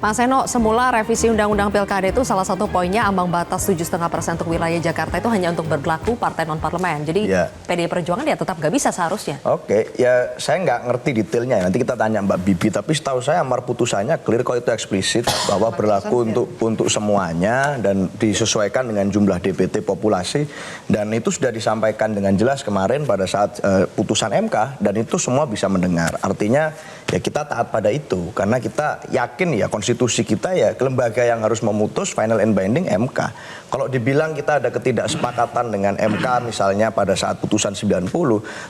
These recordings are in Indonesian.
Mas Seno, semula revisi Undang-Undang Pilkada itu salah satu poinnya ambang batas 7,5% untuk wilayah Jakarta itu hanya untuk berlaku partai non-parlemen. Jadi PDI Perjuangan ya tetap nggak bisa seharusnya. Oke, ya saya nggak ngerti detailnya. Nanti kita tanya Mbak Bibi. Tapi setahu saya amar putusannya clear kok, itu eksplisit bahwa berlaku untuk semuanya dan disesuaikan dengan jumlah DPT populasi. Dan itu sudah disampaikan dengan jelas kemarin pada saat putusan MK, dan itu semua bisa mendengar. Artinya ya kita taat pada itu karena kita yakin ya konstitusi kita ya lembaga yang harus memutus final and binding MK. Kalau dibilang kita ada ketidaksepakatan dengan MK misalnya pada saat putusan 90,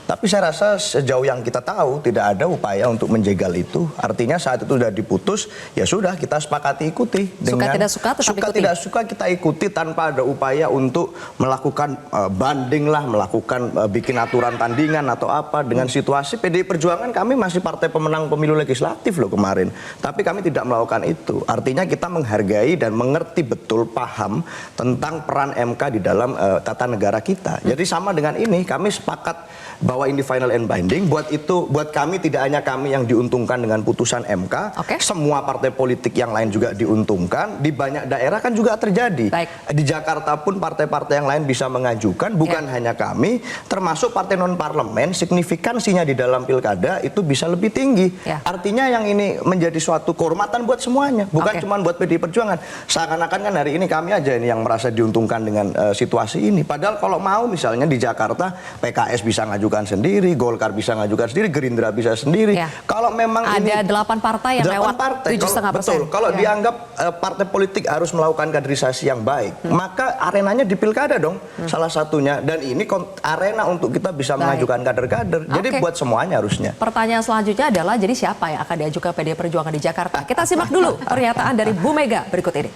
tapi saya rasa sejauh yang kita tahu tidak ada upaya untuk menjegal itu. Artinya saat itu sudah diputus, ya sudah kita sepakati ikuti. Suka tidak suka tetap suka ikuti. Tidak suka kita ikuti tanpa ada upaya untuk melakukan banding lah, melakukan bikin aturan tandingan atau apa. Dengan situasi PDI Perjuangan kami masih partai pemenang pemilu legislatif loh kemarin. Tapi kami tidak melakukan itu. Artinya kita menghargai dan mengerti betul, paham tentang peran MK di dalam tata negara kita. Jadi sama dengan ini, kami sepakat bahwa ini final and binding. Buat kami tidak hanya kami yang diuntungkan dengan putusan MK, semua partai politik yang lain juga diuntungkan. Di banyak daerah kan juga terjadi. Di Jakarta pun partai-partai yang lain bisa mengajukan, bukan hanya kami, termasuk partai non-parlemen, signifikansinya di dalam pilkada itu bisa lebih tinggi. Artinya yang ini menjadi suatu kehormatan buat semuanya, bukan cuma buat PDI Perjuangan. Seakan-akan kan hari ini kami aja ini yang merasa diuntungkan dengan situasi ini. Padahal kalau mau misalnya di Jakarta PKS bisa ngajukan sendiri, Golkar bisa ngajukan sendiri, Gerindra bisa sendiri. Kalau memang ada 8 partai yang lewat 7,5%. Betul. Kalau dianggap partai politik harus melakukan kaderisasi yang baik, maka arenanya di pilkada dong, salah satunya. Dan ini arena untuk kita bisa mengajukan kader-kader. Jadi buat semuanya harusnya. Pertanyaan selanjutnya adalah jadi siapa yang akan diajukan PDI Perjuangan di Jakarta? Kita simak dulu pernyataan dari Bu Mega berikut ini.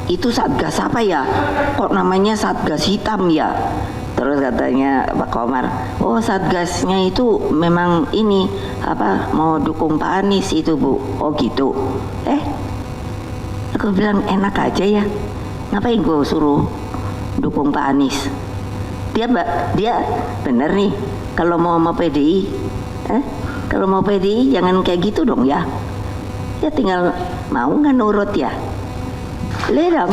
Itu Satgas apa ya? Kok namanya Satgas hitam ya? Terus katanya Pak Komar, oh Satgasnya itu memang ini apa mau dukung Pak Anies itu Bu. Oh gitu. Aku bilang enak aja ya. Ngapain gue suruh dukung Pak Anies? Dia bener nih kalau mau PDI. Kalau mau PDI jangan kayak gitu dong ya. Ya tinggal mau nggak nurut ya. Lihat dong.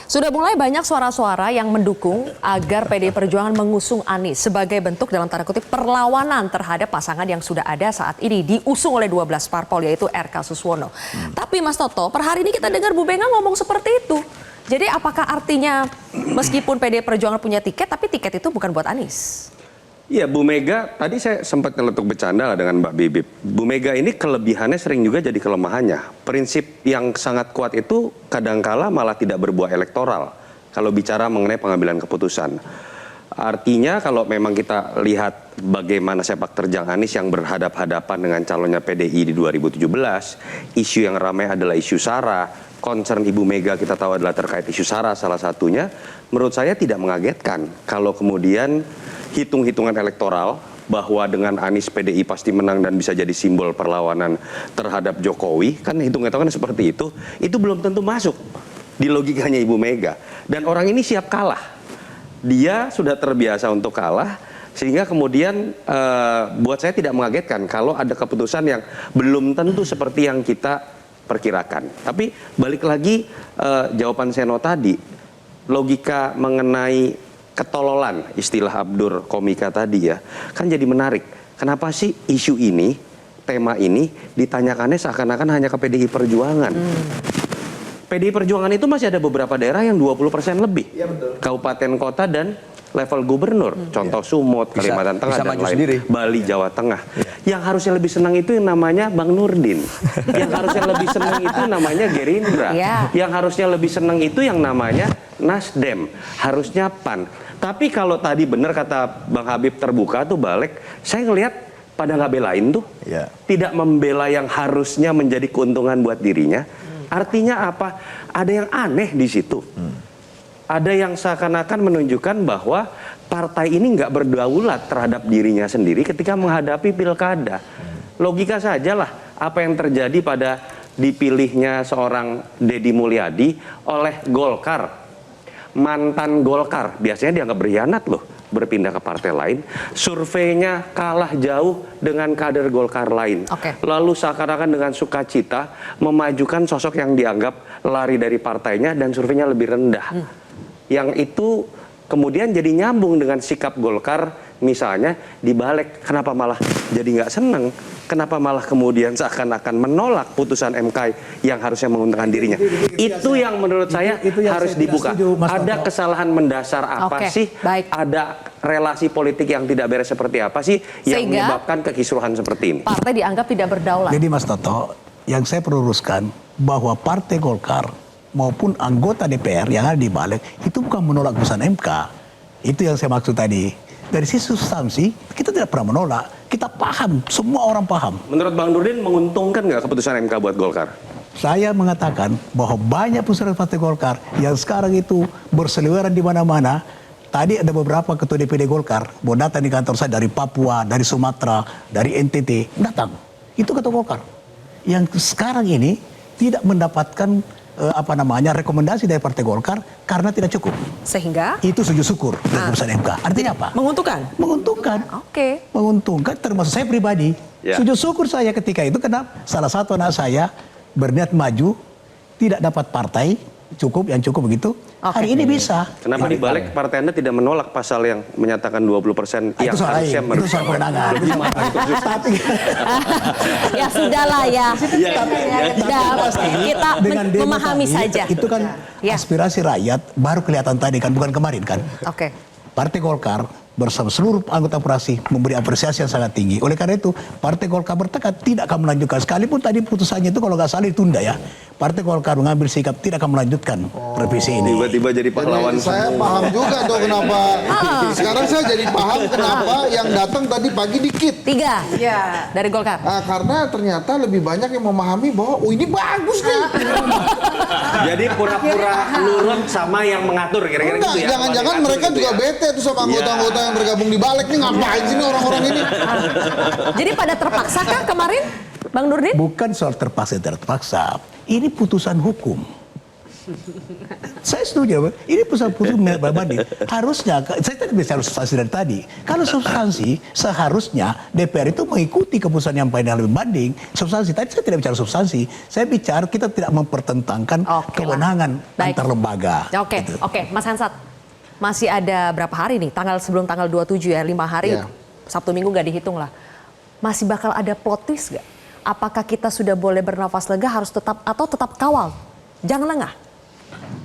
Sudah mulai banyak suara-suara yang mendukung agar PDI Perjuangan mengusung Anies sebagai bentuk dalam tanda kutip perlawanan terhadap pasangan yang sudah ada saat ini diusung oleh 12 parpol yaitu RK Suswono. Tapi Mas Toto, per hari ini kita dengar Bu Mega ngomong seperti itu. Jadi apakah artinya meskipun PDI Perjuangan punya tiket tapi tiket itu bukan buat Anies? Iya, Bu Mega, tadi saya sempat nyeletuk bercanda dengan Mbak Bibip. Bu Mega ini kelebihannya sering juga jadi kelemahannya. Prinsip yang sangat kuat itu kadangkala malah tidak berbuah elektoral kalau bicara mengenai pengambilan keputusan. Artinya kalau memang kita lihat bagaimana sepak terjang Anies yang berhadap-hadapan dengan calonnya PDI di 2017, isu yang ramai adalah isu SARA, concern Ibu Mega kita tahu adalah terkait isu SARA salah satunya, menurut saya tidak mengagetkan kalau kemudian hitung-hitungan elektoral bahwa dengan Anies PDI pasti menang dan bisa jadi simbol perlawanan terhadap Jokowi, kan hitung-hitungan seperti itu belum tentu masuk di logikanya Ibu Mega. Dan orang ini siap kalah. Dia sudah terbiasa untuk kalah, sehingga kemudian buat saya tidak mengagetkan kalau ada keputusan yang belum tentu seperti yang kita perkirakan. Tapi balik lagi jawaban Seno tadi, logika mengenai ketololan, istilah Abdur Komika tadi ya, kan jadi menarik. Kenapa sih isu ini, tema ini ditanyakannya seakan-akan hanya ke PDI Perjuangan? PDI Perjuangan itu masih ada beberapa daerah yang 20% lebih. Ya, betul. Kabupaten, kota, dan level gubernur. Contoh Sumut, Kalimantan Tengah, dan lain. Bali, Jawa Tengah. Yang harusnya lebih senang itu yang namanya Bang Nurdin. Yang harusnya lebih senang itu namanya Gerindra. Yang harusnya lebih senang itu yang namanya Nasdem. Harusnya PAN. Tapi kalau tadi benar kata Bang Habib terbuka tuh balik, saya ngelihat pada nggak belain tuh. Tidak membela yang harusnya menjadi keuntungan buat dirinya. Artinya apa? Ada yang aneh di situ. Ada yang seakan-akan menunjukkan bahwa partai ini nggak berdaulat terhadap dirinya sendiri ketika menghadapi pilkada. Logika sajalah apa yang terjadi pada dipilihnya seorang Deddy Mulyadi oleh Golkar. Mantan Golkar, biasanya dianggap berkhianat loh. berpindah ke partai lain, surveinya kalah jauh dengan kader Golkar lain. Oke. Lalu seakan-akan dengan sukacita memajukan sosok yang dianggap lari dari partainya dan surveinya lebih rendah. Yang itu kemudian jadi nyambung dengan sikap Golkar, misalnya dibalik, kenapa malah jadi nggak seneng, kenapa malah kemudian seakan-akan menolak putusan MK yang harusnya menguntungkan dirinya. Itu yang menurut saya itu yang harus saya tidak dibuka. setuju, Mas Ada Toto. kesalahan mendasar apa Oke, sih? baik. Ada relasi politik yang tidak beres seperti apa sih yang Sehingga menyebabkan kekisruhan seperti ini? partai dianggap tidak berdaulat. Jadi Mas Toto, yang saya perlu luruskan bahwa Partai Golkar maupun anggota DPR yang ada di balik itu bukan menolak putusan MK. Itu yang saya maksud tadi. Dari sisi substansi kita tidak pernah menolak. Kita paham, semua orang paham. Menurut Bang Nurdin menguntungkan nggak keputusan MK buat Golkar? Saya mengatakan bahwa banyak pusat Partai Golkar yang sekarang itu berseliweran di mana-mana. Tadi ada beberapa ketua DPD Golkar mau datang di kantor saya dari Papua, dari Sumatera, dari NTT, datang. Itu ketua Golkar. Yang sekarang ini tidak mendapatkan rekomendasi dari Partai Golkar karena tidak cukup. Sehingga Itu sujud syukur dari putusan MK. Artinya apa? menguntungkan. Menguntungkan. Oke. Menguntungkan termasuk saya pribadi. Ya. Sujud syukur saya ketika itu karena salah satu anak saya berniat maju, tidak dapat partai yang cukup begitu. Oke. Hari ini bisa. Kenapa dibalik partai Anda tidak menolak pasal yang menyatakan 20% yang Itu soal harusnya lain. Itu soal kewenangan. Tapi Ya sudahlah ya. Kita dengan demo memahami tadi, saja. itu kan Ya. aspirasi rakyat baru kelihatan tadi kan, bukan kemarin kan. Oke. Partai Golkar bersama seluruh anggota fraksi memberi apresiasi yang sangat tinggi. Oleh karena itu, Partai Golkar bertekad tidak akan melanjutkan. Sekalipun tadi putusannya itu kalau nggak salah ditunda ya. Partai Golkar mengambil sikap tidak akan melanjutkan revisi ini. Tiba-tiba jadi pahlawan Jadi saya paham juga tuh kenapa. Sekarang saya jadi paham kenapa yang datang tadi pagi dikit. 3 dari Golkar. Nah, karena ternyata lebih banyak yang memahami bahwa ini bagus nih. Jadi pura-pura nurut sama yang mengatur kira-kira Enggak, gitu ya. jangan-jangan Kalau mereka diatur juga gitu ya. bete tuh sama anggota-anggota yang bergabung di balik nih, ngapain sih nih orang-orang ini. Jadi pada terpaksakah kemarin, Bang Nurdin? Bukan soal terpaksa tidak terpaksa. Ini putusan hukum. Saya setuju, ini putusan berbanding. Harusnya, saya tadi bicara substansi dari tadi. Kalau substansi, seharusnya DPR itu mengikuti keputusan yang lebih banding. Substansi, tadi saya tidak bicara substansi. Saya bicara kita tidak mempertentangkan Oke lah. kewenangan Baik. antar lembaga. Oke, Gitu. oke, Mas Hansat. Masih ada berapa hari nih? Sebelum tanggal 27 ya, 5 hari. Iya. Sabtu Minggu nggak dihitung lah. Masih bakal ada plot twist nggak? Apakah kita sudah boleh bernafas lega harus tetap kawal? Jangan lengah.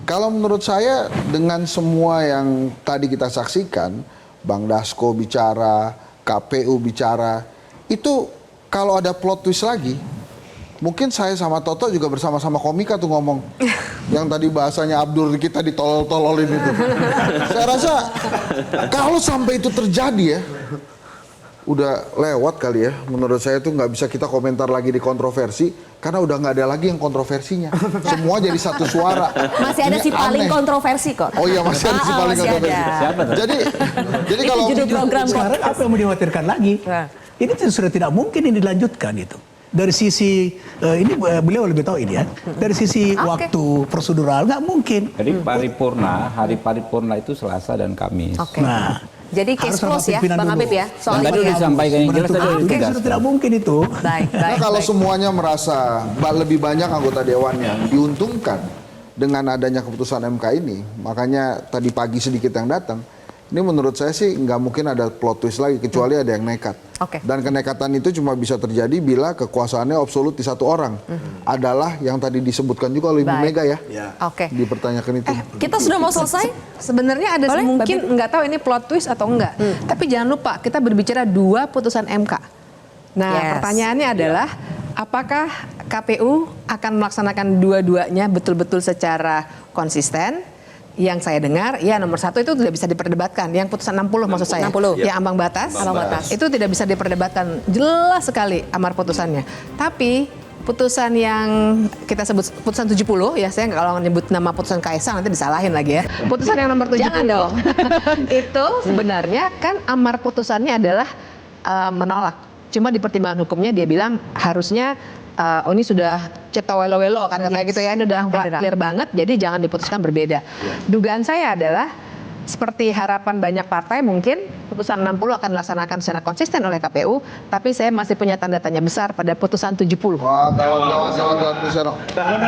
Kalau menurut saya dengan semua yang tadi kita saksikan, Bang Dasko bicara, KPU bicara, itu kalau ada plot twist lagi, mungkin saya sama Toto juga bersama-sama komika tuh ngomong. Yang tadi bahasanya Abdur kita ditolol-tololin itu. Saya rasa kalau sampai itu terjadi ya, udah lewat kali ya. Menurut saya tuh nggak bisa kita komentar lagi di kontroversi karena udah nggak ada lagi yang kontroversinya. Semua jadi satu suara. Masih ada Ini si paling aneh. kontroversi kok. Oh iya, masih ada si paling masih kontroversi. ada. Jadi Itu kalau judul program kok. Sekarang apa yang mau dikhawatirkan lagi? Nah. Ini sudah tidak mungkin ini dilanjutkan itu. Dari sisi beliau lebih tahu ini ya. Dari sisi Oke. waktu prosedural nggak mungkin. Jadi hari paripurna itu Selasa dan Kamis. Oke. Nah, Jadi case harus sama close ya, pimpinan Bang dulu. Habib ya. Soal Dan tadi ini udah ya. disampaikan yang jelas tadi Menentukan udah itu ditegaskan. sudah tidak mungkin itu. Baik, Karena baik. kalau baik. semuanya merasa lebih banyak anggota dewannya diuntungkan dengan adanya keputusan MK ini, makanya tadi pagi sedikit yang datang, ini menurut saya sih nggak mungkin ada plot twist lagi kecuali ada yang nekat. Oke. Dan kenekatan itu cuma bisa terjadi bila kekuasaannya absolut di satu orang. Adalah yang tadi disebutkan juga oleh Ibu Baik. Mega ya. Oke. Dipertanyakan itu. Kita sudah mau selesai? Sebenarnya ada Boleh, mungkin Mbak nggak tahu ini plot twist atau enggak. Tapi jangan lupa kita berbicara 2 putusan MK. Nah, Yes. pertanyaannya adalah apakah KPU akan melaksanakan dua-duanya betul-betul secara konsisten? Yang saya dengar, ya nomor 1 itu tidak bisa diperdebatkan. Yang putusan 60 maksud saya. 60. Ya ambang batas. Ambang batas. Itu tidak bisa diperdebatkan. Jelas sekali amar putusannya. Tapi putusan yang kita sebut putusan 70 ya, saya kalau nyebut nama putusan Kaisang nanti disalahin lagi ya. Putusan yang nomor 70 Jangan dong. itu sebenarnya kan amar putusannya adalah menolak. Cuma di pertimbangan hukumnya dia bilang harusnya ini sudah cipta welo-welo kan kayak gitu ya, ini udah clear banget, jadi jangan diputuskan berbeda. Dugaan saya adalah seperti harapan banyak partai mungkin putusan 60 akan dilaksanakan secara konsisten oleh KPU, tapi saya masih punya tanda tanya besar pada putusan 70. Wah, kawan-kawan Prisceno.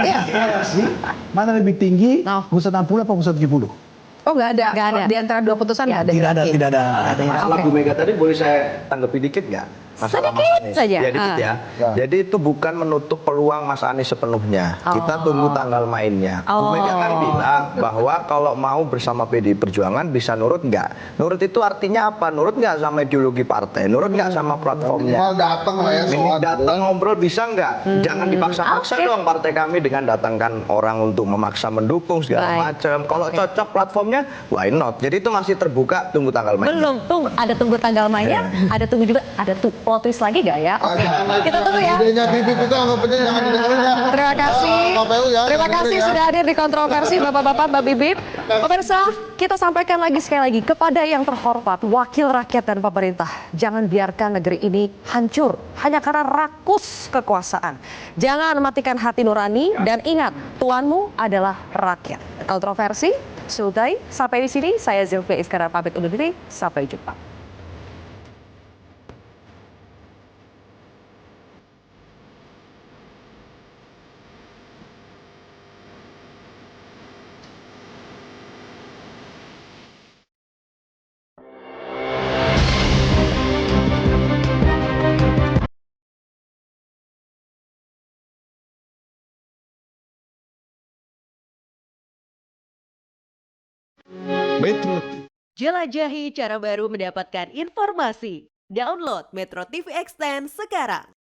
Iya. Mana lebih tinggi? No. Putusan 60 apa putusan 70? Oh nggak ada. Nggak ada. Di antara dua putusan nggak ada. Tidak ada, hierarki. tidak ada. Masalah Oke. Bu Mega tadi boleh saya tanggapi dikit nggak? Masalah Mas Sedikit Anies. saja. Ya, dikit ya. Jadi itu bukan menutup peluang Mas Anies sepenuhnya. Kita tunggu tanggal mainnya. Bu Mega kan bilang bahwa kalau mau bersama PDI Perjuangan bisa nurut nggak? Nurut itu artinya apa? Nurut nggak sama ideologi partai? Nurut nggak sama platformnya? Minimal datang lah ya Ini soal datang ngobrol bisa nggak? Jangan dipaksa-paksa dong partai kami dengan datangkan orang untuk memaksa mendukung segala Baik. macam. Kalau cocok platformnya, why not? Jadi itu masih terbuka, tunggu tanggal main. Belum, tunggu tanggal mainnya, ada tunggu juga, ada plot twist lagi gak ya? Oke, kita tunggu ya. Idenya Bibip itu anggapnya jangan didengerin ya. Terima kasih. KPU ya, Terima jangan kasih dengerin ya. sudah hadir di kontroversi Bapak-bapak, Mbak Bibip. Pemirsa, kita sampaikan lagi sekali lagi kepada yang terhormat, wakil rakyat dan pemerintah. Jangan biarkan negeri ini hancur hanya karena rakus kekuasaan. Jangan matikan hati nurani dan ingat, tuanmu adalah rakyat. Kontroversi, Sultai, sampai di sini saya Zilvia Iskandar pamit undur diri. Sampai jumpa. Jelajahi cara baru mendapatkan informasi. Download Metro TV Extend sekarang.